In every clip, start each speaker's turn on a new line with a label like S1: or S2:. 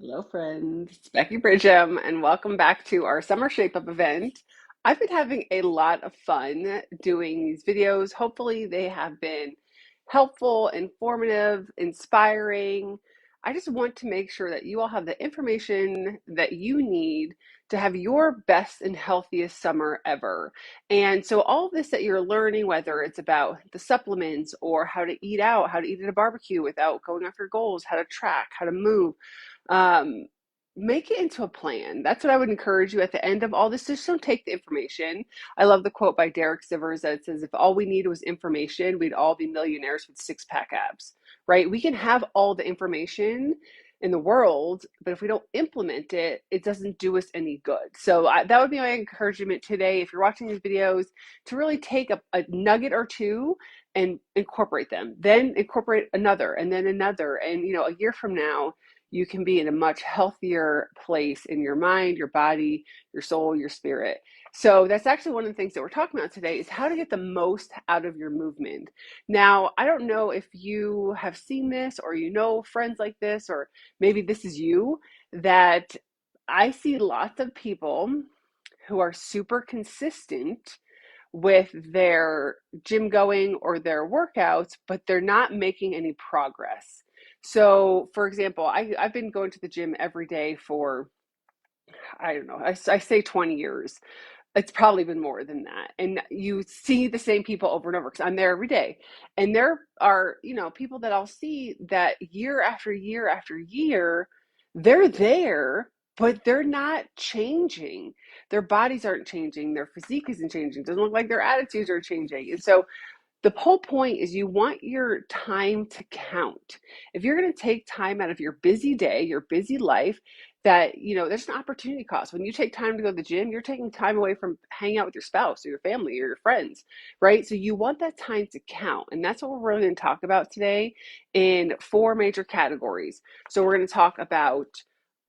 S1: Hello, friends. It's Becky Bridgham, and welcome back to our Summer Shape Up event. I've been having a lot of fun doing these videos. Hopefully, they have been helpful, informative, inspiring. I just want to make sure that you all have the information that you need to have your best and healthiest summer ever. And so, all of this that you're learning, whether it's about the supplements or how to eat out, how to eat at a barbecue without going off your goals, how to track, how to move, um, make it into a plan. That's what I would encourage you at the end of all this. Just don't take the information. I love the quote by Derek Sivers that says, if all we need was information, we'd all be millionaires with six-pack abs, right? We can have all the information in the world, but if we don't implement it, it doesn't do us any good. So that would be my encouragement today. If you're watching these videos, to really take a nugget or two and incorporate them, then incorporate another and then another. And, a year from now, you can be in a much healthier place in your mind, your body, your soul, your spirit. So that's actually one of the things that we're talking about today is how to get the most out of your movement. Now, I don't know if you have seen this or friends like this, or maybe this is you, that I see lots of people who are super consistent with their gym going or their workouts, but they're not making any progress. So, for example, I've been going to the gym every day for, I don't know, I say 20 years. It's probably been more than that. And you see the same people over and over because I'm there every day. And there are, people that I'll see that year after year after year, they're there, but they're not changing. Their bodies aren't changing. Their physique isn't changing. It doesn't look like their attitudes are changing. And so the whole point is you want your time to count. If you're going to take time out of your busy day, your busy life, that, there's an opportunity cost. When you take time to go to the gym, you're taking time away from hanging out with your spouse or your family or your friends, right? So you want that time to count. And that's what we're going to talk about today in four major categories. So we're going to talk about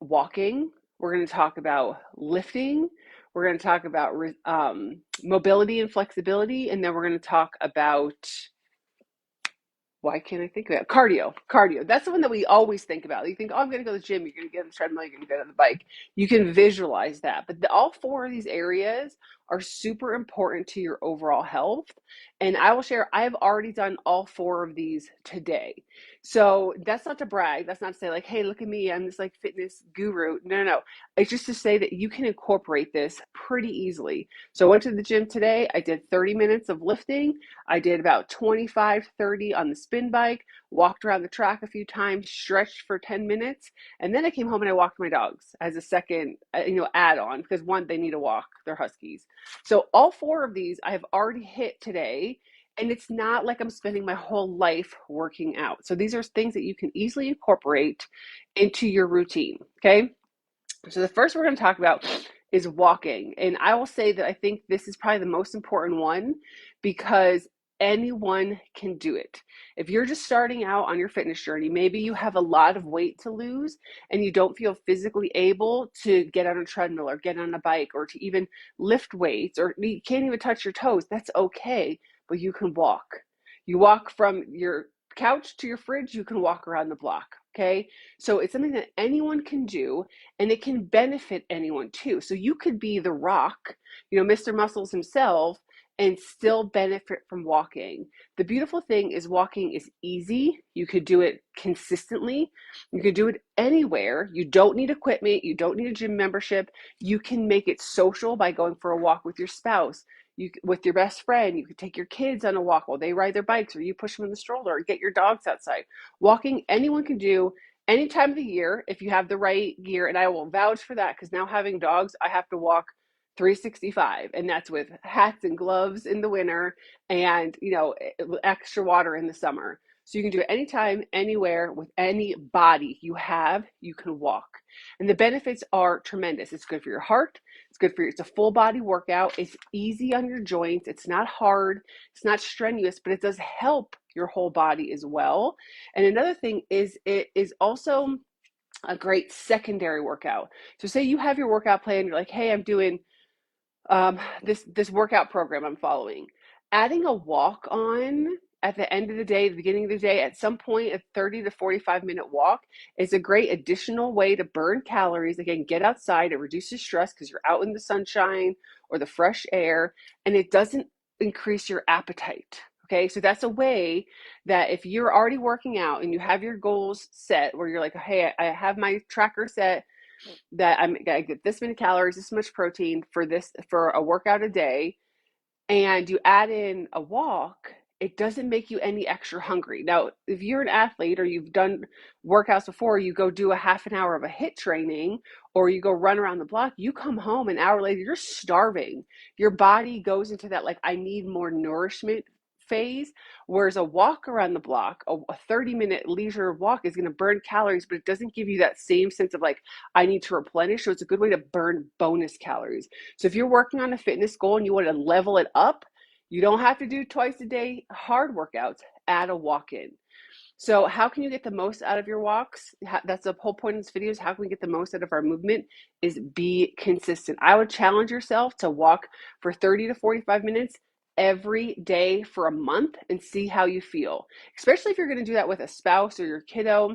S1: walking, we're going to talk about lifting, we're going to talk about mobility and flexibility, and then we're going to talk about, why can't I think of it? Cardio. That's the one that we always think about. You think, oh, I'm going to go to the gym. You're going to get on the treadmill. You're going to get on the bike. You can visualize that. But all four of these areas are super important to your overall health. And I will share, I have already done all four of these today. So that's not to brag. That's not to say like, hey, look at me. I'm this like fitness guru. No. It's just to say that you can incorporate this pretty easily. So I went to the gym today. I did 30 minutes of lifting. I did about 25, 30 on the spin bike, walked around the track a few times, stretched for 10 minutes, and then I came home and I walked my dogs as a second, add on, because one, they need a walk. They're huskies. So all four of these I have already hit today. And it's not like I'm spending my whole life working out. So these are things that you can easily incorporate into your routine. Okay. So the first we're going to talk about is walking. And I will say that I think this is probably the most important one because anyone can do it. If you're just starting out on your fitness journey, maybe you have a lot of weight to lose and you don't feel physically able to get on a treadmill or get on a bike or to even lift weights, or you can't even touch your toes. That's okay, but you can walk. You walk from your couch to your fridge, you can walk around the block. Okay. So it's something that anyone can do and it can benefit anyone too. So you could be the Rock, Mr. Muscles himself, and still benefit from walking. The beautiful thing is walking is easy. You could do it consistently. You could do it anywhere. You don't need equipment. You don't need a gym membership. You can make it social by going for a walk with your spouse. With your best friend, you could take your kids on a walk while they ride their bikes, or you push them in the stroller, or get your dogs outside. Walking, anyone can do any time of the year if you have the right gear. And I will vouch for that because now having dogs, I have to walk 365, and that's with hats and gloves in the winter and extra water in the summer. So you can do it anytime, anywhere, with any body you can walk. And the benefits are tremendous. It's good for your heart. It's a full body workout. It's easy on your joints. It's not hard. It's not strenuous, but it does help your whole body as well. And another thing is it is also a great secondary workout. So say you have your workout plan, you're like, hey, I'm doing this workout program I'm following. Adding a walk on at the end of the day, the beginning of the day, at some point, a 30 to 45-minute walk is a great additional way to burn calories. Again, get outside. It reduces stress because you're out in the sunshine or the fresh air, and it doesn't increase your appetite. Okay, so that's a way that if you're already working out and you have your goals set where you're like, hey, I have my tracker set that I get this many calories, this much protein for a workout a day, and you add in a walk, it doesn't make you any extra hungry. Now, if you're an athlete or you've done workouts before, you go do a half an hour of a HIIT training or you go run around the block, you come home an hour later, you're starving. Your body goes into that, like, I need more nourishment phase. Whereas a walk around the block, a 30-minute leisure walk is going to burn calories, but it doesn't give you that same sense of like, I need to replenish. So it's a good way to burn bonus calories. So if you're working on a fitness goal and you want to level it up, you don't have to do twice a day hard workouts. Add a walk in. So how can you get the most out of your walks? That's the whole point of this video, is how can we get the most out of our movement, is be consistent. I would challenge yourself to walk for 30 to 45 minutes every day for a month and see how you feel. Especially if you're going to do that with a spouse or your kiddo.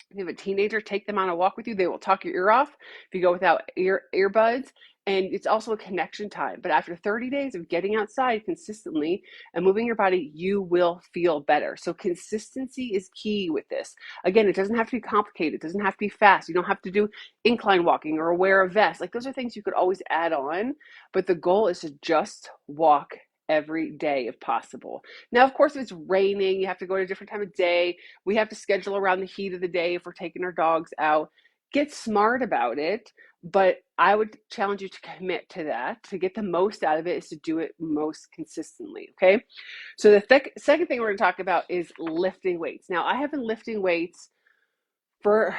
S1: If you have a teenager, take them on a walk with you. They will talk your ear off if you go without earbuds. And it's also a connection time. But after 30 days of getting outside consistently and moving your body, you will feel better. So consistency is key with this. Again, it doesn't have to be complicated. It doesn't have to be fast. You don't have to do incline walking or wear a vest. Like, those are things you could always add on. But the goal is to just walk every day if possible. Now, of course, if it's raining, you have to go at a different time of day. We have to schedule around the heat of the day if we're taking our dogs out. Get smart about it, but I would challenge you to commit to that. To get the most out of it is to do it most consistently, okay? So the second thing we're going to talk about is lifting weights. Now, I have been lifting weights for,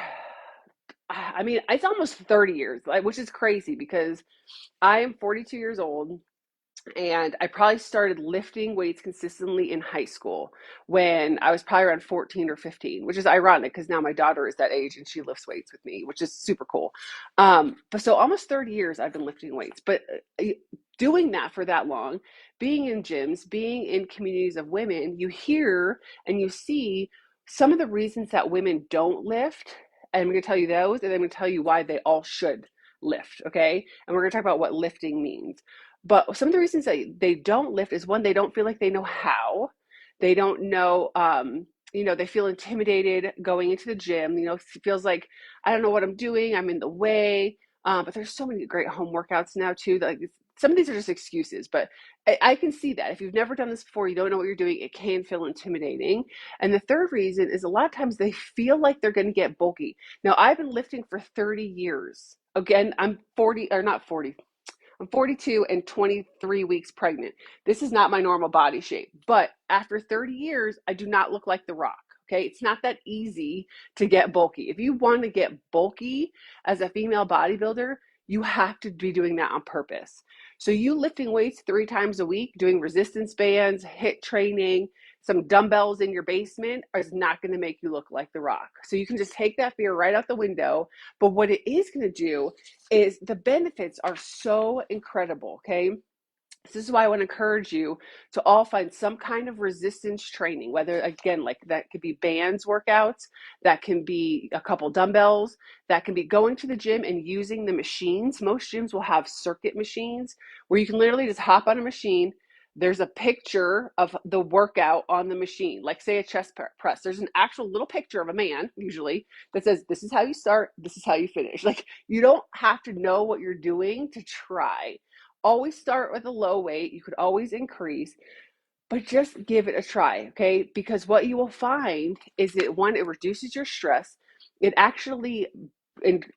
S1: I mean, it's almost 30 years, which is crazy because I am 42 years old. And I probably started lifting weights consistently in high school when I was probably around 14 or 15, which is ironic because now my daughter is that age and she lifts weights with me, which is super cool. But so almost 30 years I've been lifting weights, but doing that for that long, being in gyms, being in communities of women, you hear and you see some of the reasons that women don't lift. And I'm going to tell you those, and then I'm going to tell you why they all should lift, okay? And we're going to talk about what lifting means. But some of the reasons that they don't lift is, one, they don't feel like they know how. They don't know, they feel intimidated going into the gym. It feels like, I don't know what I'm doing. I'm in the way. But there's so many great home workouts now too. Like, some of these are just excuses, but I can see that if you've never done this before, you don't know what you're doing, it can feel intimidating. And the third reason is a lot of times they feel like they're going to get bulky. Now, I've been lifting for 30 years. Again, I'm 40, or not 40. I'm 42 and 23 weeks pregnant. This is not my normal body shape, but after 30 years, I do not look like The Rock. Okay, it's not that easy to get bulky. If you want to get bulky as a female bodybuilder, you have to be doing that on purpose. So you lifting weights 3 times a week, doing resistance bands, HIIT training, some dumbbells in your basement is not going to make you look like The Rock. So you can just take that fear right out the window. But what it is going to do is the benefits are so incredible, okay? This is why I want to encourage you to all find some kind of resistance training, whether, again, like that could be bands workouts, that can be a couple dumbbells, that can be going to the gym and using the machines. Most gyms will have circuit machines where you can literally just hop on a machine. There's a picture of the workout on the machine, like say a chest press. There's an actual little picture of a man, usually, that says, this is how you start, this is how you finish. Like, you don't have to know what you're doing to try. Always start with a low weight. You could always increase, but just give it a try, okay? Because what you will find is that, one, it reduces your stress. It actually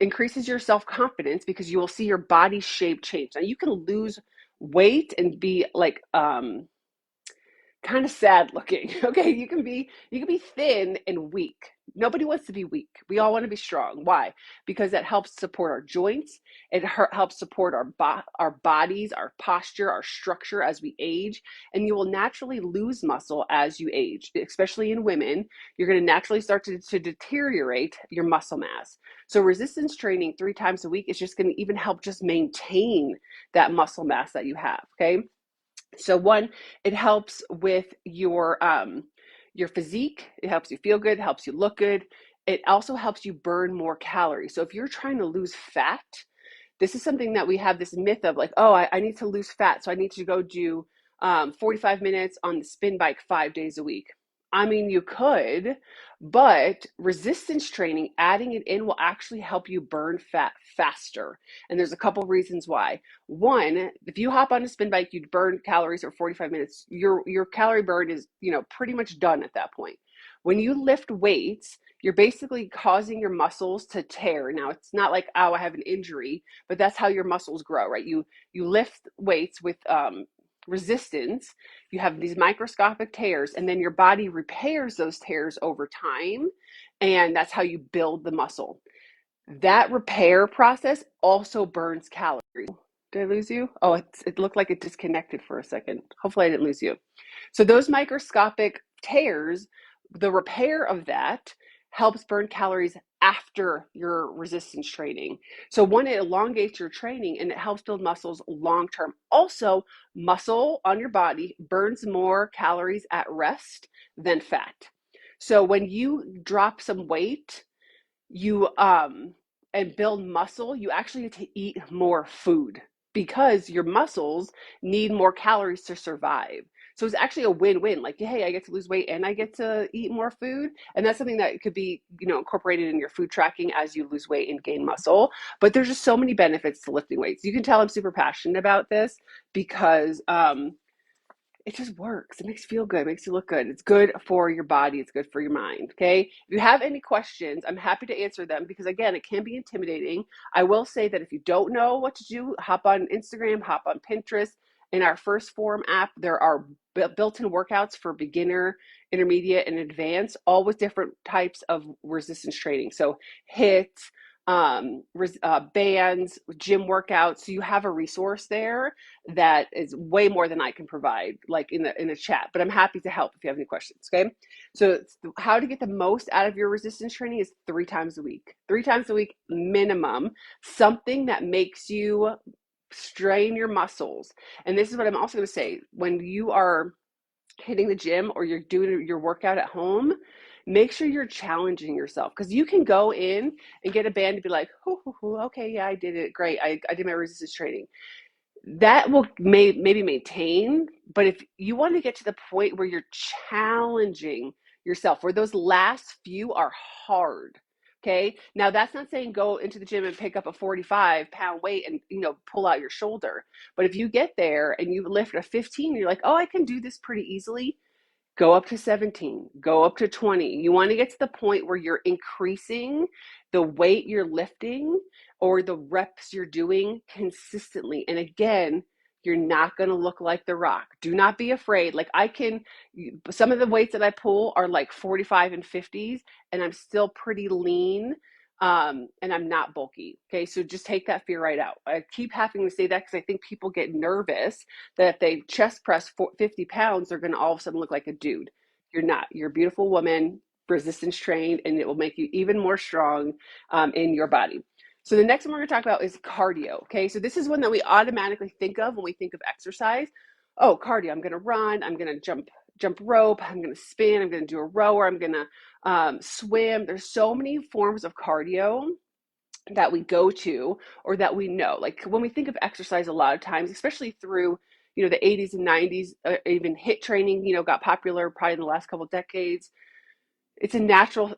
S1: increases your self-confidence because you will see your body shape change. Now, you can lose weight and be like kind of sad looking. Okay, you can be thin and weak. Nobody wants to be weak. We all want to be strong. Why? Because that helps support our joints. It helps support our bodies, our posture, our structure as we age. And you will naturally lose muscle as you age, especially in women. You're going to naturally start to deteriorate your muscle mass. So resistance training 3 times a week is just going to even help just maintain that muscle mass that you have. Okay. So one, it helps with your physique. It helps you feel good, helps you look good. It also helps you burn more calories. So if you're trying to lose fat, this is something that we have this myth of like, oh, I need to lose fat, so I need to go do 45 minutes on the spin bike 5 days a week. I mean, you could, but resistance training, adding it in will actually help you burn fat faster. And there's a couple reasons why. One, if you hop on a spin bike, you'd burn calories for 45 minutes. Your calorie burn is, pretty much done at that point. When you lift weights, you're basically causing your muscles to tear. Now, it's not like, oh, I have an injury, but that's how your muscles grow, right? You lift weights with resistance. You have these microscopic tears, and then your body repairs those tears over time, and that's how you build the muscle. That repair process also burns calories. Did I lose you? Oh, it looked like it disconnected for a second. Hopefully I didn't lose you. So those microscopic tears, the repair of that helps burn calories after your resistance training. So one, it elongates your training and it helps build muscles long term. Also, muscle on your body burns more calories at rest than fat. So when you drop some weight, you and build muscle, you actually get to eat more food because your muscles need more calories to survive. So it's actually a win-win. Like, hey, I get to lose weight and I get to eat more food. And that's something that could be, incorporated in your food tracking as you lose weight and gain muscle. But there's just so many benefits to lifting weights. You can tell I'm super passionate about this because it just works. It makes you feel good. It makes you look good. It's good for your body. It's good for your mind. Okay. If you have any questions, I'm happy to answer them because, again, it can be intimidating. I will say that if you don't know what to do, hop on Instagram, hop on Pinterest. In our First Form app, there are built-in workouts for beginner, intermediate, and advanced, all with different types of resistance training. So HIIT, bands, gym workouts. So you have a resource there that is way more than I can provide, like in a chat. But I'm happy to help if you have any questions. Okay. So how to get the most out of your resistance training is 3 times a week. 3 times a week minimum. Something that makes you strain your muscles. And this is what I'm also going to say. When you are hitting the gym or you're doing your workout at home, make sure you're challenging yourself because you can go in and get a band and be like, okay, yeah, I did it. Great. I did my resistance training. That will maybe maintain, but if you want to get to the point where you're challenging yourself, where those last few are hard, okay? Now that's not saying go into the gym and pick up a 45-pound weight and pull out your shoulder. But if you get there and you lift a 15, you're like, oh, I can do this pretty easily. Go up to 17, go up to 20. You want to get to the point where you're increasing the weight you're lifting or the reps you're doing consistently. And again, you're not going to look like The Rock. Do not be afraid. Like some of the weights that I pull are like 45 and 50s, and I'm still pretty lean. And I'm not bulky. Okay. So just take that fear right out. I keep having to say that because I think people get nervous that if they chest press 50 pounds, they're going to all of a sudden look like a dude. You're not. You're a beautiful woman, resistance trained, and it will make you even more strong in your body. So the next one we're going to talk about is cardio. Okay. So this is one that we automatically think of when we think of exercise. Oh, cardio. I'm going to run. I'm going to jump rope. I'm going to spin. I'm going to do a rower. I'm going to swim. There's so many forms of cardio that we go to or that we know. Like when we think of exercise a lot of times, especially through, the 80s and 90s, even HIIT training, got popular probably in the last couple of decades. It's a natural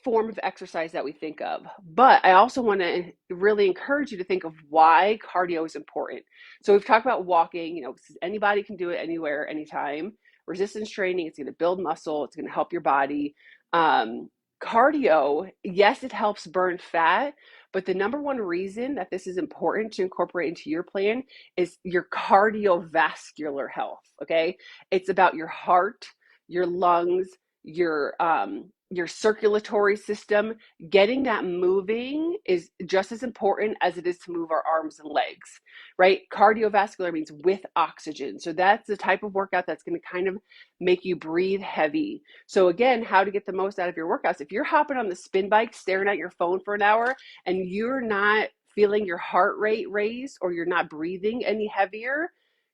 S1: form of exercise that we think of. But I also want to really encourage you to think of why cardio is important. So we've talked about walking, anybody can do it anywhere, anytime. Resistance training, it's going to build muscle, it's going to help your body. Cardio, yes, it helps burn fat, but the number one reason that this is important to incorporate into your plan is your cardiovascular health. Okay. It's about your heart, your lungs, your circulatory system. Getting that moving is just as important as it is to move our arms and legs, right? Cardiovascular means with oxygen. So that's the type of workout that's going to kind of make you breathe heavy. So again, how to get the most out of your workouts. If you're hopping on the spin bike, staring at your phone for an hour and you're not feeling your heart rate raise or you're not breathing any heavier,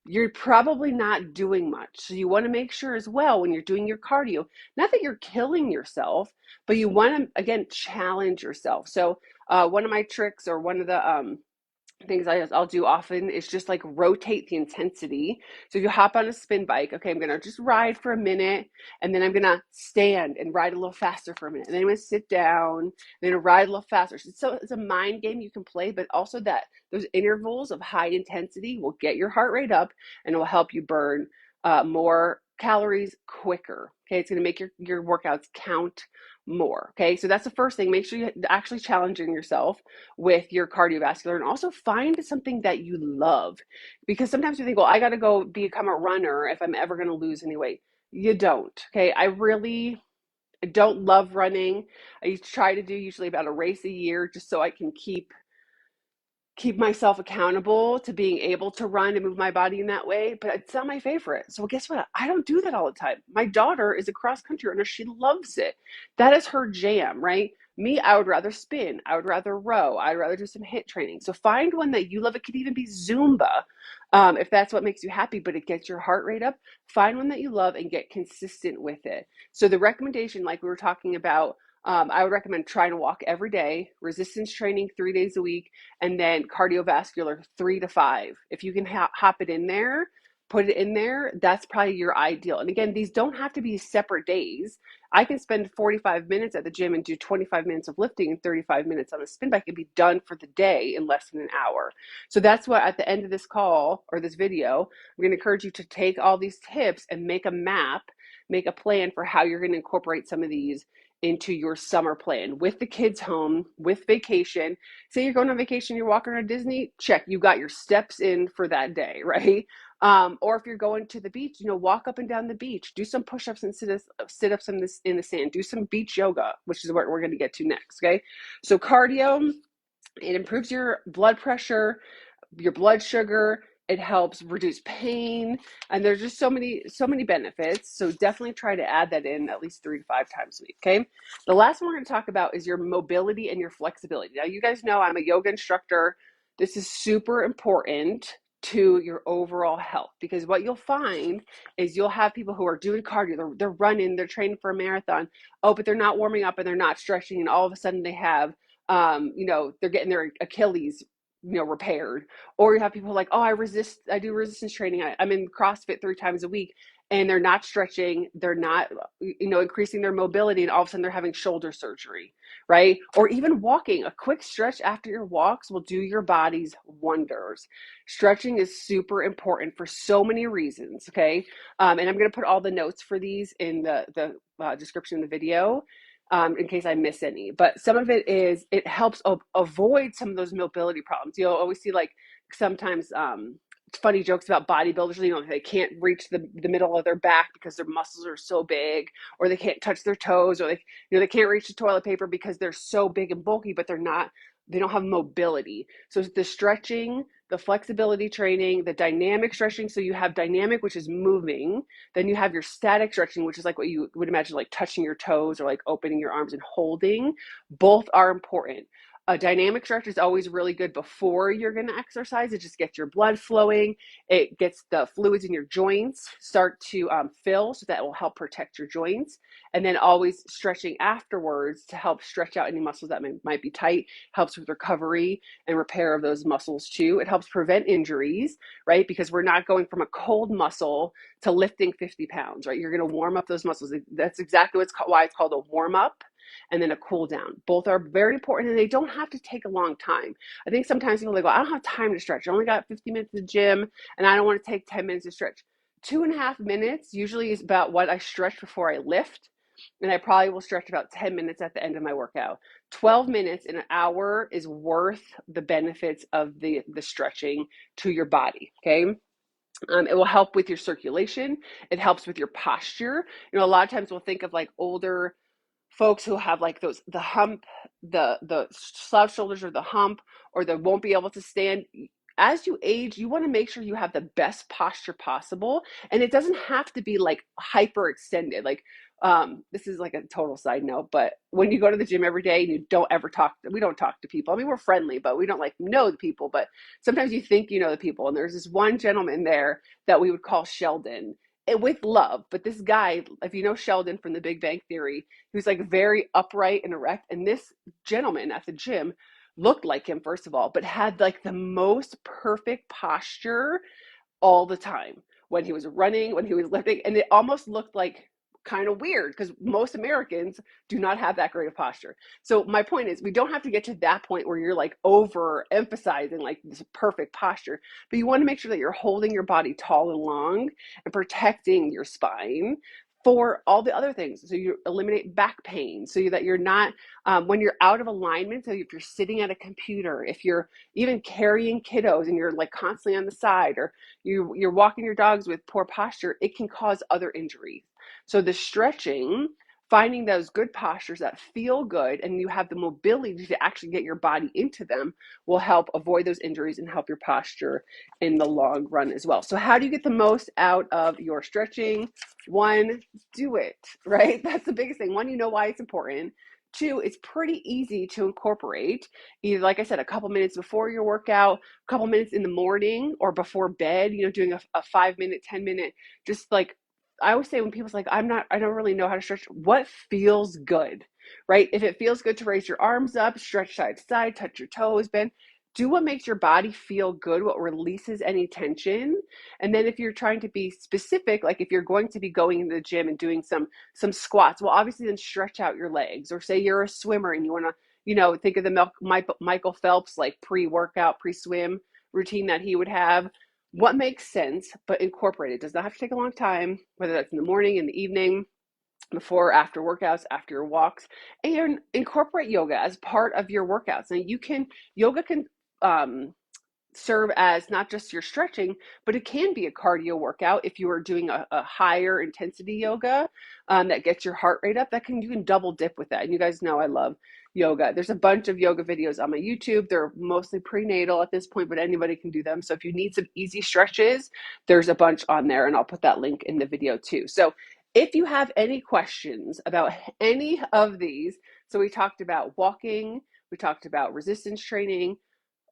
S1: you're probably not doing much. So you want to make sure as well when you're doing your cardio, not that you're killing yourself, but you want to, again, challenge yourself. So one of my tricks, or one of the things I'll do often, is just like rotate the intensity. So if you hop on a spin bike, okay, I'm gonna just ride for a minute, and then I'm gonna stand and ride a little faster for a minute, and then I'm gonna sit down, and then ride a little faster. So it's a mind game you can play, but also that those intervals of high intensity will get your heart rate up, and it will help you burn more calories quicker. Okay, it's gonna make your workouts count more. Okay, so that's the first thing. Make sure you're actually challenging yourself with your cardiovascular, and also find something that you love, because sometimes you think, well, I got to go become a runner if I'm ever going to lose any weight. You don't. Okay, I don't love running. I try to do usually about a race a year, just so I can keep myself accountable to being able to run and move my body in that way, but it's not my favorite. So guess what? I don't do that all the time. My daughter is a cross country runner. She loves it. That is her jam, right? Me, I would rather spin. I would rather row. I'd rather do some HIIT training. So find one that you love. It could even be Zumba, if that's what makes you happy, but it gets your heart rate up. Find one that you love and get consistent with it. So the recommendation, like we were talking about, I would recommend trying to walk every day, resistance training 3 days a week, and then cardiovascular 3 to 5. If you can hop it in there, put it in there, that's probably your ideal. And again, these don't have to be separate days. I can spend 45 minutes at the gym and do 25 minutes of lifting and 35 minutes on a spin bike and be done for the day in less than an hour. So that's what, at the end of this call or this video, I'm going to encourage you to take all these tips and make a map, make a plan for how you're going to incorporate some of these into your summer plan with the kids home, with vacation. Say you're going on vacation, you're walking around Disney, check, you got your steps in for that day, right? Or if you're going to the beach, walk up and down the beach, do some push-ups and sit-ups in the sand, do some beach yoga, which is what we're going to get to next. Okay, so cardio, it improves your blood pressure, your blood sugar. It helps reduce pain, and there's just so many benefits. So definitely try to add that in at least 3 to 5 times a week. Okay, the last one we're going to talk about is your mobility and your flexibility. Now, you guys know I'm a yoga instructor. This is super important to your overall health, because what you'll find is you'll have people who are doing cardio, they're running, they're training for a marathon, but they're not warming up and they're not stretching, and all of a sudden they have they're getting their Achilles repaired. Or you have people like, oh, I do resistance training, I'm in CrossFit 3 times a week, and they're not stretching, they're not increasing their mobility, and all of a sudden they're having shoulder surgery, right? Or even walking, a quick stretch after your walks will do your body's wonders. Stretching is super important for so many reasons. Okay, and I'm going to put all the notes for these in the description of the video, in case I miss any. But some of it is, it helps avoid some of those mobility problems. You'll always see, like, sometimes funny jokes about bodybuilders. They can't reach the middle of their back because their muscles are so big, or they can't touch their toes, or they can't reach the toilet paper because they're so big and bulky, but they don't have mobility. So the stretching, the flexibility training, the dynamic stretching. So you have dynamic, which is moving. Then you have your static stretching, which is like what you would imagine, like touching your toes or like opening your arms and holding. Both are important. A dynamic stretch is always really good before you're going to exercise. It just gets your blood flowing. It gets the fluids in your joints start to fill, so that will help protect your joints. And then always stretching afterwards to help stretch out any muscles that might be tight, helps with recovery and repair of those muscles too. It helps prevent injuries, right? Because we're not going from a cold muscle to lifting 50 pounds, right? You're going to warm up those muscles. That's exactly why it's called a warm up and then a cool down. Both are very important, and they don't have to take a long time. I think sometimes people go, I don't have time to stretch. I only got 50 minutes at the gym, and I don't want to take 10 minutes to stretch. 2.5 minutes usually is about what I stretch before I lift, and I probably will stretch about 10 minutes at the end of my workout. 12 minutes in an hour is worth the benefits of the stretching to your body. Okay. It will help with your circulation. It helps with your posture. A lot of times we'll think of like older folks who have like the hump, the slouch shoulders, or the hump, or they won't be able to stand. As you age, you want to make sure you have the best posture possible, and it doesn't have to be like hyper extended. Like This is like a total side note, but when you go to the gym every day and you don't ever talk, we don't talk to people. I mean, we're friendly, but we don't like know the people. But sometimes you think you know the people. And there's this one gentleman there that we would call Sheldon, with love. But this guy, if you know Sheldon from The Big Bang Theory, he was like very upright and erect. And this gentleman at the gym looked like him, first of all, but had like the most perfect posture all the time when he was running, when he was lifting, and it almost looked like kind of weird because most Americans do not have that great of posture. So my point is we don't have to get to that point where you're like over emphasizing like this perfect posture, but you want to make sure that you're holding your body tall and long and protecting your spine for all the other things. So you eliminate back pain so that you're not, when you're out of alignment, so if you're sitting at a computer, if you're even carrying kiddos and you're like constantly on the side, or you're walking your dogs with poor posture, it can cause other injuries. So the stretching, finding those good postures that feel good and you have the mobility to actually get your body into them, will help avoid those injuries and help your posture in the long run as well. So how do you get the most out of your stretching? One, do it, right? That's the biggest thing. One, you know why it's important. Two, it's pretty easy to incorporate, either, like I said, a couple minutes before your workout, a couple minutes in the morning or before bed, doing a 5 minute, 10 minute, just like I always say when people's like, I don't really know how to stretch, what feels good, right? If it feels good to raise your arms up, stretch side to side, touch your toes, bend, do what makes your body feel good, what releases any tension. And then if you're trying to be specific, like if you're going to be going into the gym and doing some squats, well, obviously then stretch out your legs. Or say you're a swimmer and you want to, think of the Michael Phelps like pre-workout, pre-swim routine that he would have. What makes sense, but incorporate it. Does not have to take a long time, whether that's in the morning, in the evening, before or after workouts, after your walks, and incorporate yoga as part of your workouts. And yoga can um, serve as not just your stretching, but it can be a cardio workout if you are doing a higher intensity yoga that gets your heart rate up. You can double dip with that. And you guys know I love yoga. There's a bunch of yoga videos on my YouTube. They're mostly prenatal at this point, but anybody can do them. So if you need some easy stretches, there's a bunch on there, and I'll put that link in the video too. So if you have any questions about any of these, so we talked about walking, we talked about resistance training,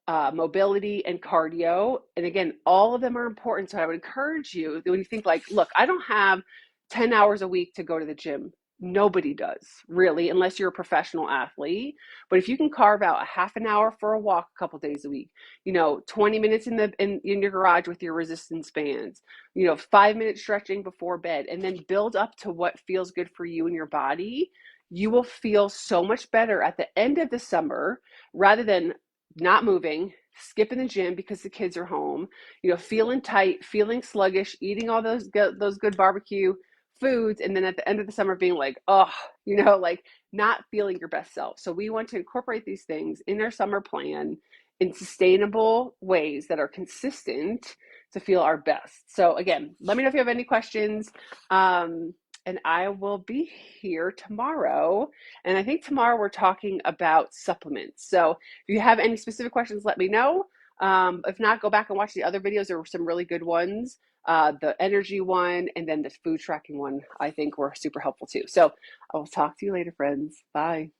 S1: mobility, and cardio. And again, all of them are important. So I would encourage you that when you think like, look, I don't have 10 hours a week to go to the gym. Nobody does really, unless you're a professional athlete. But if you can carve out a half an hour for a walk a couple days a week, 20 minutes in your garage with your resistance bands, 5 minutes stretching before bed, and then build up to what feels good for you and your body, you will feel so much better at the end of the summer rather than not moving, skipping the gym because the kids are home, feeling tight, feeling sluggish, eating all those good barbecue foods, and then at the end of the summer being like, oh, like not feeling your best self. So we want to incorporate these things in our summer plan in sustainable ways that are consistent to feel our best. So again, let me know if you have any questions. And I will be here tomorrow. And I think tomorrow we're talking about supplements. So if you have any specific questions, let me know. If not, go back and watch the other videos. There were some really good ones. The energy one and then the food tracking one, I think were super helpful too. So I will talk to you later, friends. Bye.